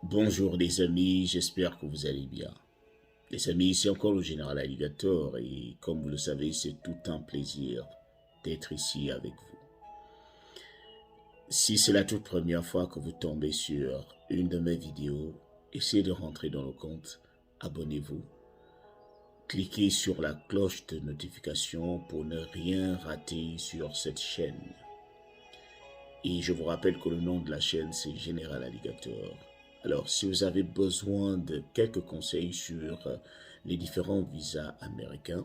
Bonjour les amis, j'espère que vous allez bien. Les amis, ici encore le général Alligator et comme vous le savez, c'est tout un plaisir d'être ici avec vous. Si c'est la toute première fois que vous tombez sur une de mes vidéos, essayez de rentrer dans le compte, abonnez-vous, cliquez sur la cloche de notification pour ne rien rater sur cette chaîne. Et je vous rappelle que le nom de la chaîne, c'est Général Alligator. Alors, si vous avez besoin de quelques conseils sur les différents visas américains,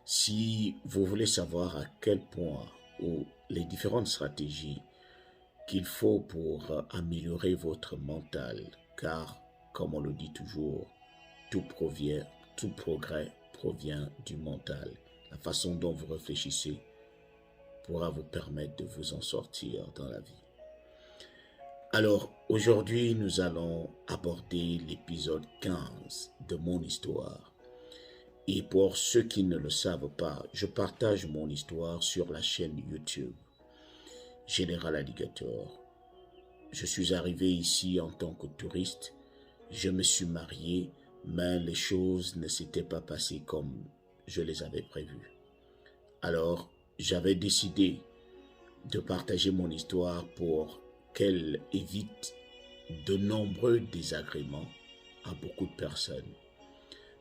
si vous voulez savoir à quel point ou les différentes stratégies qu'il faut pour améliorer votre mental, car, comme on le dit toujours, tout progrès provient du mental. La façon dont vous réfléchissez pourra vous permettre de vous en sortir dans la vie. Alors, aujourd'hui, nous allons aborder l'épisode 15 de mon histoire. Et pour ceux qui ne le savent pas, je partage mon histoire sur la chaîne YouTube Général Alligator. Je suis arrivé ici en tant que touriste, je me suis marié, mais les choses ne s'étaient pas passées comme je les avais prévues. Alors, j'avais décidé de partager mon histoire pour qu'elle évite de nombreux désagréments à beaucoup de personnes.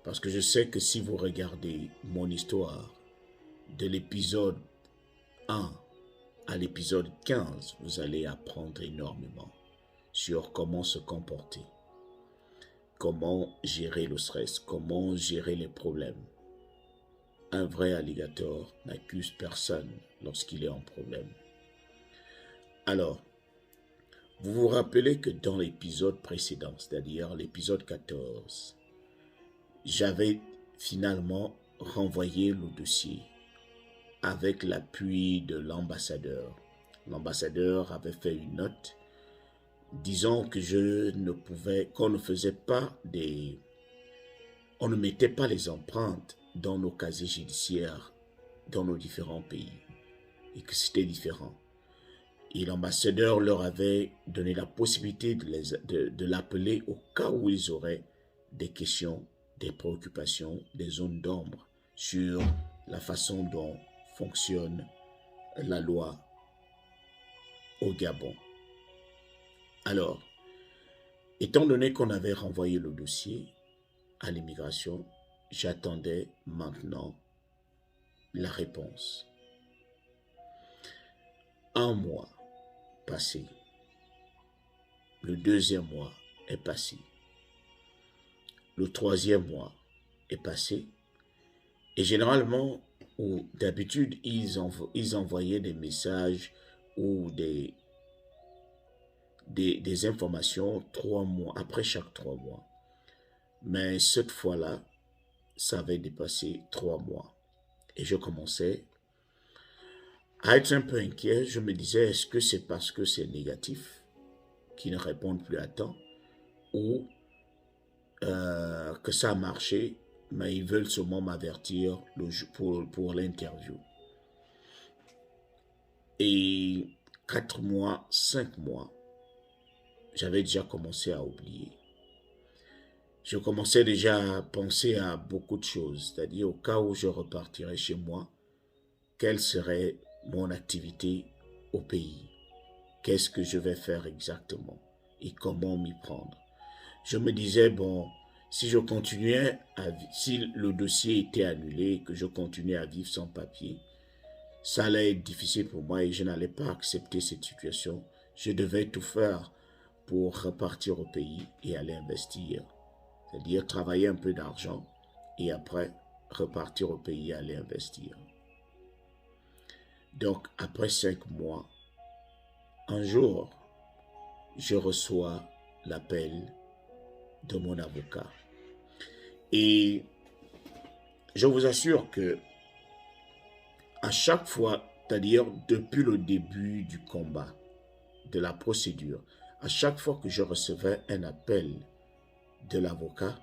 Parce que je sais que si vous regardez mon histoire de l'épisode 1 à l'épisode 15, vous allez apprendre énormément sur comment se comporter, comment gérer le stress, comment gérer les problèmes. Un vrai alligator n'accuse personne lorsqu'il est en problème. Alors, vous vous rappelez que dans l'épisode précédent, c'est-à-dire l'épisode 14, j'avais finalement renvoyé le dossier avec l'appui de l'ambassadeur. L'ambassadeur avait fait une note disant que qu'on ne faisait pas on ne mettait pas les empreintes dans nos casiers judiciaires dans nos différents pays et que c'était différent. Et l'ambassadeur leur avait donné la possibilité de l'appeler au cas où ils auraient des questions, des préoccupations, des zones d'ombre sur la façon dont fonctionne la loi au Gabon. Alors, étant donné qu'on avait renvoyé le dossier à l'immigration, j'attendais maintenant la réponse. Un mois passé. Le deuxième mois est passé. Le troisième mois est passé. Et généralement, ou d'habitude, ils envoyaient des messages ou des informations 3 mois, après chaque 3 mois. Mais cette fois-là, ça avait dépassé 3 mois. Et je commençais à être un peu inquiet. Je me disais, est-ce que c'est parce que c'est négatif qu'ils ne répondent plus à temps ou que ça a marché, mais ils veulent seulement m'avertir pour l'interview. Et 4 mois, 5 mois, j'avais déjà commencé à oublier. Je commençais déjà à penser à beaucoup de choses, c'est-à-dire au cas où je repartirais chez moi, quelle serait mon activité au pays? Qu'est-ce que je vais faire exactement? Et comment m'y prendre? Je me disais, bon, si le dossier était annulé et que je continuais à vivre sans papier, ça allait être difficile pour moi et je n'allais pas accepter cette situation. Je devais tout faire pour repartir au pays et aller investir. C'est-à-dire travailler un peu d'argent et après repartir au pays et aller investir. Donc, après 5 mois, un jour, je reçois l'appel de mon avocat. Et je vous assure que à chaque fois, c'est-à-dire depuis le début du combat, de la procédure, à chaque fois que je recevais un appel de l'avocat,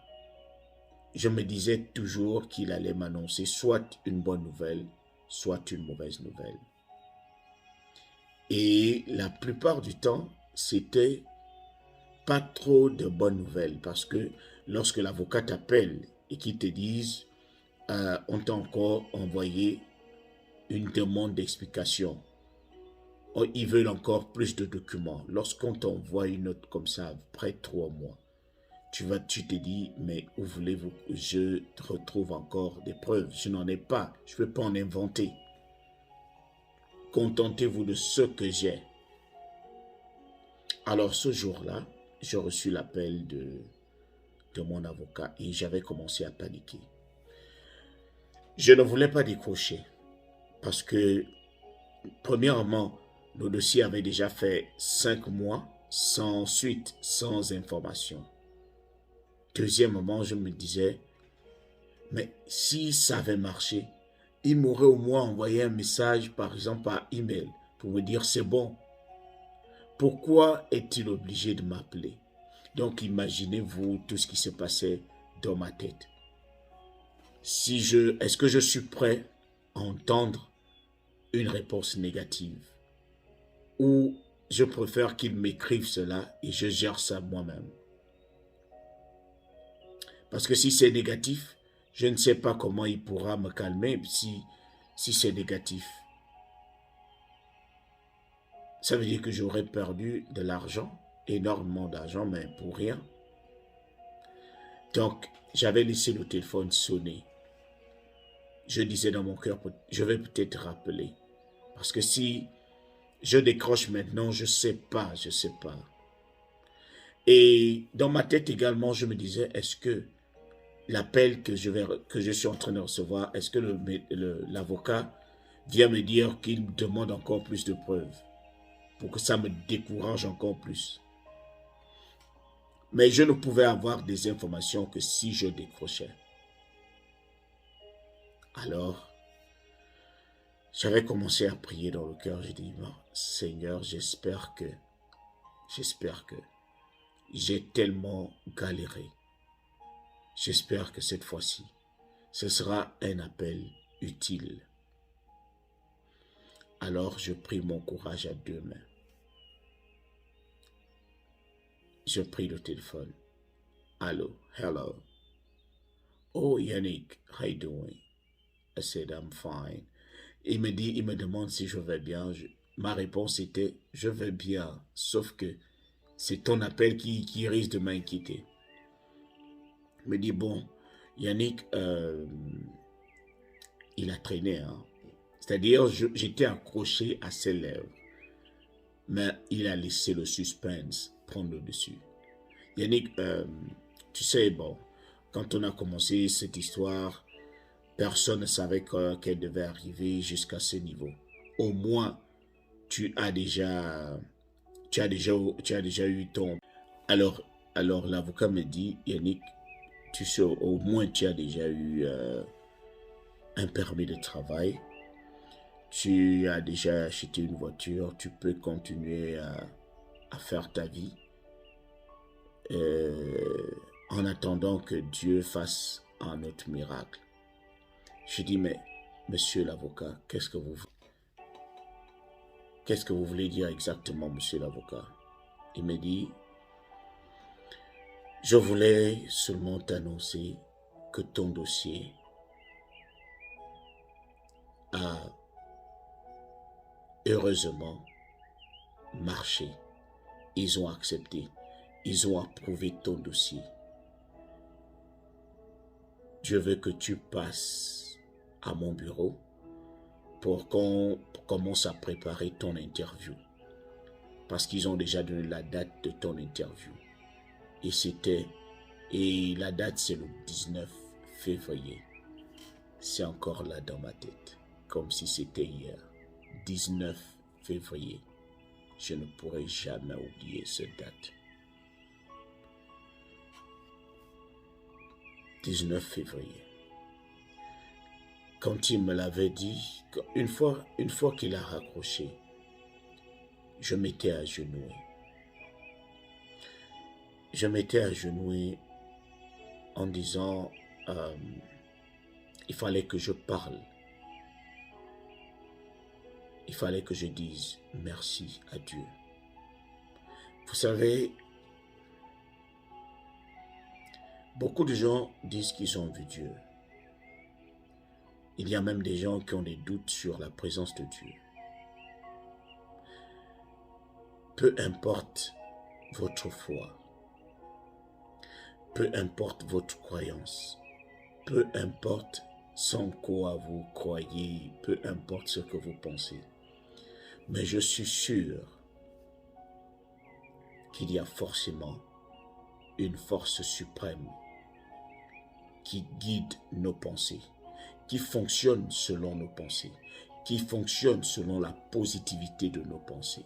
je me disais toujours qu'il allait m'annoncer soit une bonne nouvelle, soit une mauvaise nouvelle. Et la plupart du temps, c'était pas trop de bonnes nouvelles parce que lorsque l'avocat t'appelle et qu'il te dise on t'a encore envoyé une demande d'explication, ils veulent encore plus de documents. Lorsqu'on t'envoie une note comme ça après 3 mois, tu te dis, mais où voulez-vous que je retrouve encore des preuves? Je n'en ai pas, je ne peux pas en inventer. Contentez-vous de ce que j'ai. Alors ce jour-là, j'ai reçu l'appel de mon avocat et j'avais commencé à paniquer. Je ne voulais pas décrocher parce que, premièrement, le dossier avait déjà fait 5 mois sans suite, sans information. Deuxièmement, je me disais, mais si ça avait marché, il m'aurait au moins envoyé un message, par exemple par email, pour me dire c'est bon. Pourquoi est-il obligé de m'appeler? Donc imaginez-vous tout ce qui se passait dans ma tête. Est-ce que je suis prêt à entendre une réponse négative? Ou je préfère qu'il m'écrive cela et je gère ça moi-même? Parce que si c'est négatif, je ne sais pas comment il pourra me calmer si c'est négatif. Ça veut dire que j'aurais perdu de l'argent, énormément d'argent, mais pour rien. Donc, j'avais laissé le téléphone sonner. Je disais dans mon cœur, je vais peut-être rappeler. Parce que si je décroche maintenant, je ne sais pas, je ne sais pas. Et dans ma tête également, je me disais, est-ce que l'appel que je suis en train de recevoir, est-ce que l'avocat vient me dire qu'il demande encore plus de preuves pour que ça me décourage encore plus? Mais je ne pouvais avoir des informations que si je décrochais. Alors, j'avais commencé à prier dans le cœur. J'ai dit, Seigneur, j'espère que j'ai tellement galéré. J'espère que cette fois-ci, ce sera un appel utile. Alors, je pris mon courage à 2 mains. Je pris le téléphone. Allô, hello. Oh, Yannick, how you doing? I said, I'm fine. Il me demande si je vais bien. Ma réponse était, je vais bien, sauf que c'est ton appel qui risque de m'inquiéter. Il me dit, bon, Yannick, il a traîné, hein. C'est-à-dire, j'étais accroché à ses lèvres, mais il a laissé le suspense prendre le dessus. Yannick, tu sais, bon, quand on a commencé cette histoire, personne ne savait qu'elle devait arriver jusqu'à ce niveau. Au moins, tu as déjà eu ton... Alors l'avocat me dit, Yannick, tu sais, au moins tu as déjà eu un permis de travail, tu as déjà acheté une voiture, tu peux continuer à faire ta vie en attendant que Dieu fasse un autre miracle. Je dis, mais monsieur l'avocat, qu'est-ce que vous voulez dire exactement, monsieur l'avocat? Il me dit, je voulais seulement t'annoncer que ton dossier a heureusement marché. Ils ont accepté. Ils ont approuvé ton dossier. Je veux que tu passes à mon bureau pour qu'on commence à préparer ton interview. Parce qu'ils ont déjà donné la date de ton interview. Et la date c'est le 19 février. C'est encore là dans ma tête, comme si c'était hier. 19 février. Je ne pourrai jamais oublier cette date. 19 février. Quand il me l'avait dit, une fois qu'il a raccroché, je m'étais agenouillé. Je m'étais agenouillé en disant, il fallait que je parle. Il fallait que je dise merci à Dieu. Vous savez, Beaucoup de gens disent qu'ils ont vu Dieu. Il y a même des gens qui ont des doutes sur la présence de Dieu. Peu importe votre foi, peu importe votre croyance, peu importe sans quoi vous croyez, peu importe ce que vous pensez, mais je suis sûr qu'il y a forcément une force suprême qui guide nos pensées, qui fonctionne selon nos pensées, qui fonctionne selon la positivité de nos pensées.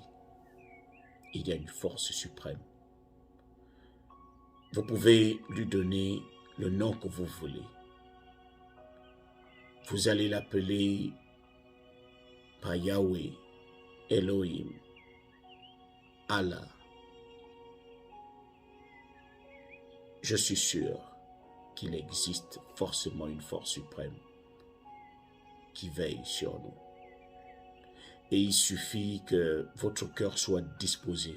Il y a une force suprême. Vous pouvez lui donner le nom que vous voulez. Vous allez l'appeler par Yahweh, Elohim, Allah. Je suis sûr qu'il existe forcément une force suprême qui veille sur nous. Et il suffit que votre cœur soit disposé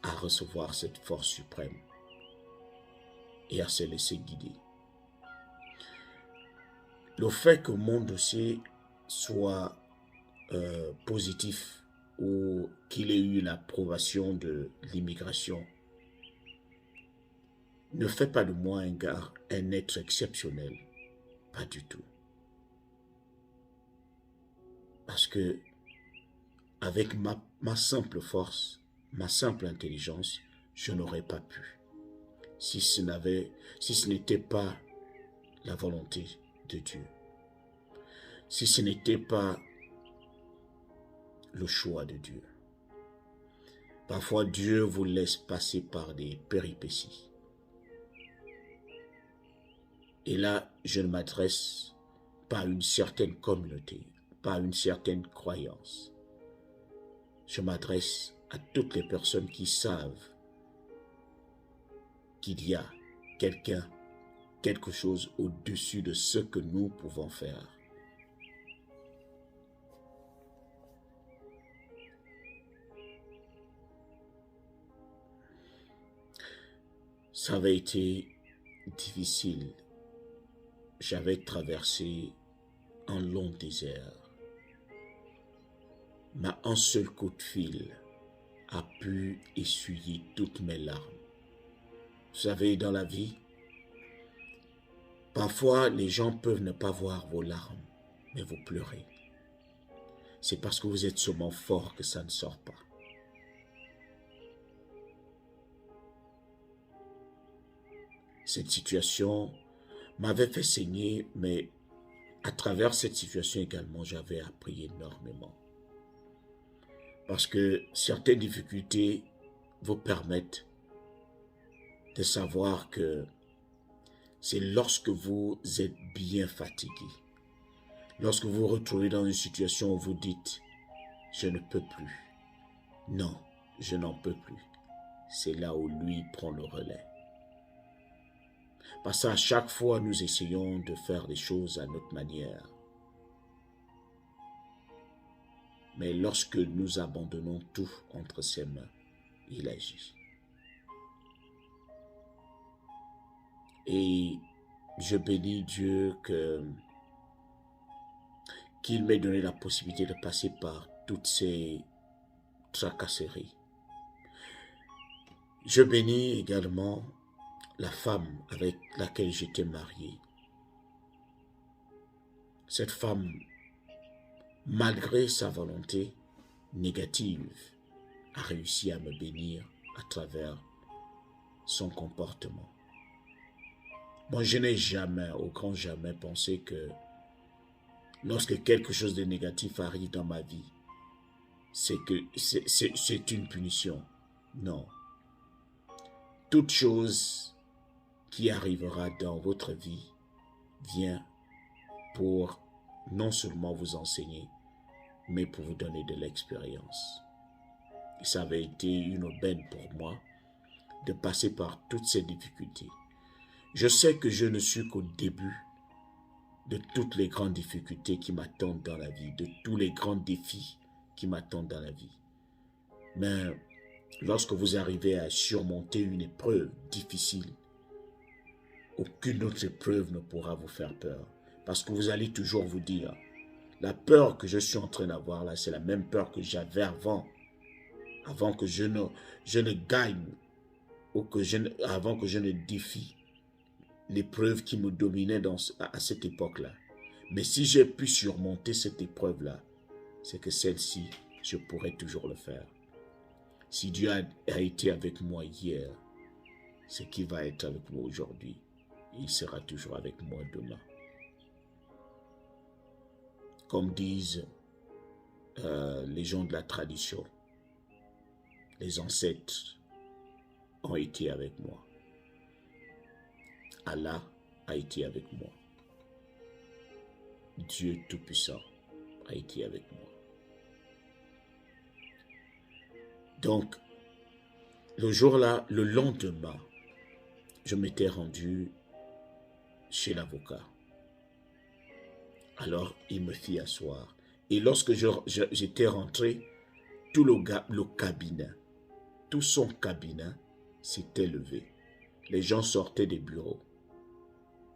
à recevoir cette force suprême et à se laisser guider. Le fait que mon dossier soit positif ou qu'il ait eu l'approbation de l'immigration ne fait pas de moi un être exceptionnel. Pas du tout. Parce que avec ma simple force, ma simple intelligence, je n'aurais pas pu. Si ce n'était pas la volonté de Dieu. Si ce n'était pas le choix de Dieu. Parfois, Dieu vous laisse passer par des péripéties. Et là, je ne m'adresse pas à une certaine communauté, pas à une certaine croyance. Je m'adresse à toutes les personnes qui savent qu'il y a quelque chose au-dessus de ce que nous pouvons faire. Ça avait été difficile. J'avais traversé un long désert. Mais un seul coup de fil a pu essuyer toutes mes larmes. Vous savez, dans la vie, parfois les gens peuvent ne pas voir vos larmes, mais vous pleurez. C'est parce que vous êtes sûrement fort que ça ne sort pas. Cette situation m'avait fait saigner, mais à travers cette situation également, j'avais appris énormément. Parce que certaines difficultés vous permettent de savoir que c'est lorsque vous êtes bien fatigué, lorsque vous vous retrouvez dans une situation où vous dites « je ne peux plus ». Non, je n'en peux plus. C'est là où lui prend le relais. Parce qu'à chaque fois, nous essayons de faire des choses à notre manière. Mais lorsque nous abandonnons tout entre ses mains, il agit. Et je bénis Dieu qu'il m'ait donné la possibilité de passer par toutes ces tracasseries. Je bénis également la femme avec laquelle j'étais marié. Cette femme, malgré sa volonté négative, a réussi à me bénir à travers son comportement. Moi, je n'ai jamais, au grand jamais, pensé que lorsque quelque chose de négatif arrive dans ma vie, c'est une punition. Non. Toute chose qui arrivera dans votre vie vient pour non seulement vous enseigner, mais pour vous donner de l'expérience. Ça avait été une aubaine pour moi de passer par toutes ces difficultés. Je sais que je ne suis qu'au début de toutes les grandes difficultés qui m'attendent dans la vie, de tous les grands défis qui m'attendent dans la vie. Mais lorsque vous arrivez à surmonter une épreuve difficile, aucune autre épreuve ne pourra vous faire peur. Parce que vous allez toujours vous dire, la peur que je suis en train d'avoir là, c'est la même peur que j'avais avant que je ne gagne, ou avant que je ne défie l'épreuve qui me dominait à cette époque-là. Mais si j'ai pu surmonter cette épreuve-là, c'est que celle-ci, je pourrais toujours le faire. Si Dieu a été avec moi hier, c'est qu'il va être avec moi aujourd'hui. Il sera toujours avec moi demain. Comme disent les gens de la tradition, les ancêtres ont été avec moi. Allah a été avec moi. Dieu Tout-Puissant a été avec moi. Donc, le jour-là, le lendemain, je m'étais rendu chez l'avocat. Alors, il me fit asseoir. Et lorsque j'étais rentré, tout le cabinet, tout son cabinet s'était levé. Les gens sortaient des bureaux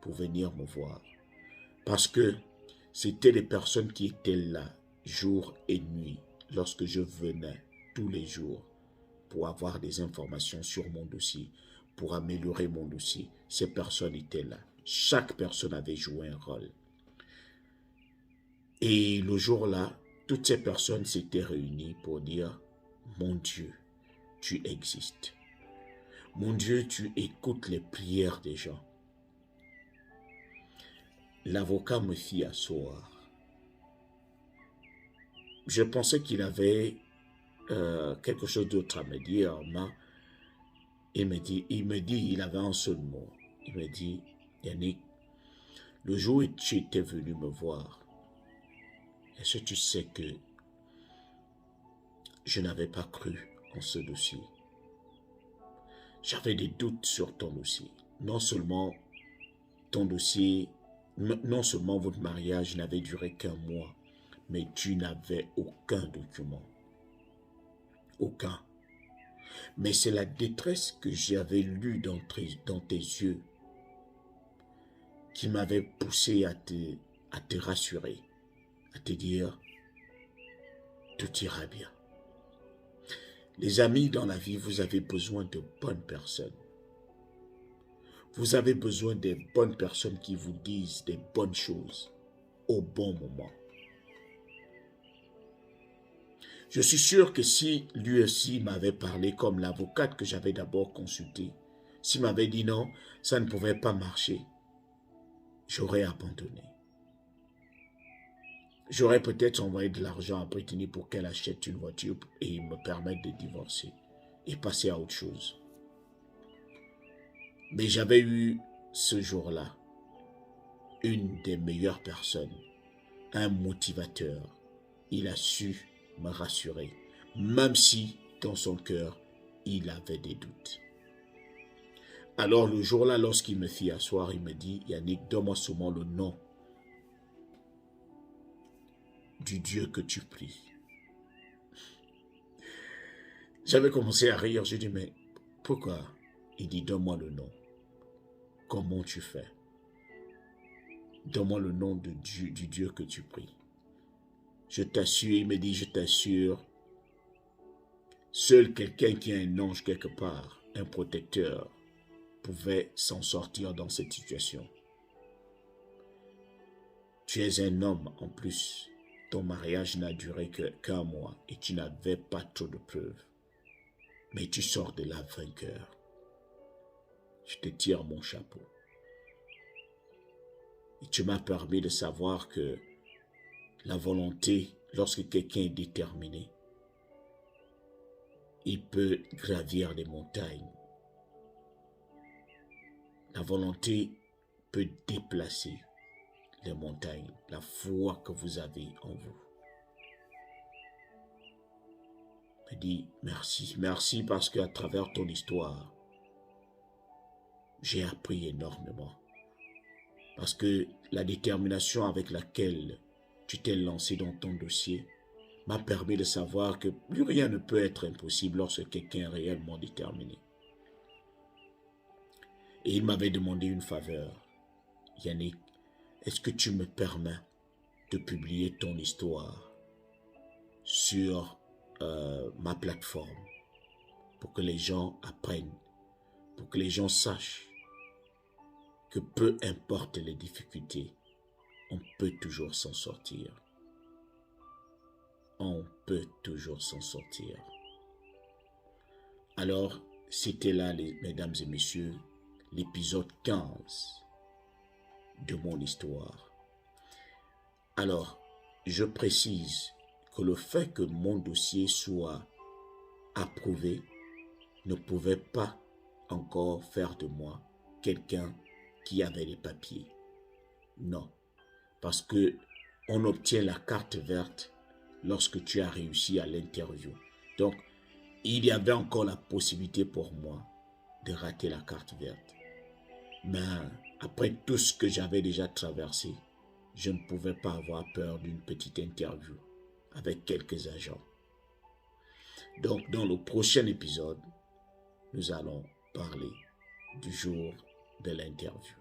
pour venir me voir. Parce que c'était les personnes qui étaient là, jour et nuit, lorsque je venais tous les jours pour avoir des informations sur mon dossier, pour améliorer mon dossier. Ces personnes étaient là. Chaque personne avait joué un rôle. Et le jour-là, toutes ces personnes s'étaient réunies pour dire, mon Dieu, tu existes. Mon Dieu, tu écoutes les prières des gens. L'avocat me fit asseoir. Je pensais qu'il avait quelque chose d'autre à me dire, mais il avait un seul mot. Il me dit, Yannick, le jour où tu étais venu me voir, est-ce que tu sais que je n'avais pas cru en ce dossier? J'avais des doutes sur ton dossier. Non seulement ton dossier, non seulement votre mariage n'avait duré qu'un mois, mais tu n'avais aucun document. Aucun. Mais c'est la détresse que j'avais lue dans tes yeux qui m'avait poussé à te rassurer, à te dire, tout ira bien. Les amis dans la vie, vous avez besoin de bonnes personnes. Vous avez besoin des bonnes personnes qui vous disent des bonnes choses au bon moment. Je suis sûr que si lui aussi m'avait parlé comme l'avocate que j'avais d'abord consultée, s'il m'avait dit non, ça ne pouvait pas marcher, j'aurais abandonné. J'aurais peut-être envoyé de l'argent à Brittany pour qu'elle achète une voiture et me permette de divorcer et passer à autre chose. Mais j'avais eu ce jour-là une des meilleures personnes, un motivateur. Il a su me rassurer, même si dans son cœur, il avait des doutes. Alors le jour-là, lorsqu'il me fit asseoir, il me dit, Yannick, donne-moi seulement le nom du Dieu que tu pries. J'avais commencé à rire, j'ai dit, mais pourquoi? Il dit, donne-moi le nom. Comment tu fais? Donne-moi le nom du Dieu que tu pries. Je t'assure, il me dit, je t'assure, seul quelqu'un qui a un ange quelque part, un protecteur, pouvait s'en sortir dans cette situation. Tu es un homme en plus. Ton mariage n'a duré qu'un mois et tu n'avais pas trop de preuves. Mais tu sors de là vainqueur. Je te tire mon chapeau. Et tu m'as permis de savoir que la volonté, lorsque quelqu'un est déterminé, il peut gravir des montagnes. La volonté peut déplacer les montagnes, la foi que vous avez en vous. Je dis merci, merci parce qu'à travers ton histoire, j'ai appris énormément. Parce que la détermination avec laquelle tu t'es lancé dans ton dossier m'a permis de savoir que plus rien ne peut être impossible lorsque quelqu'un est réellement déterminé. Et il m'avait demandé une faveur. Yannick, est-ce que tu me permets de publier ton histoire sur ma plateforme pour que les gens apprennent, pour que les gens sachent que peu importe les difficultés, on peut toujours s'en sortir. On peut toujours s'en sortir. Alors, c'était là, mesdames et messieurs, l'épisode 15 de mon histoire. Alors, je précise que le fait que mon dossier soit approuvé ne pouvait pas encore faire de moi quelqu'un qui avait les papiers. Non, parce que on obtient la carte verte lorsque tu as réussi à l'interview. Donc, il y avait encore la possibilité pour moi de rater la carte verte. Mais après tout ce que j'avais déjà traversé, je ne pouvais pas avoir peur d'une petite interview avec quelques agents. Donc, dans le prochain épisode, nous allons parler du jour de l'interview.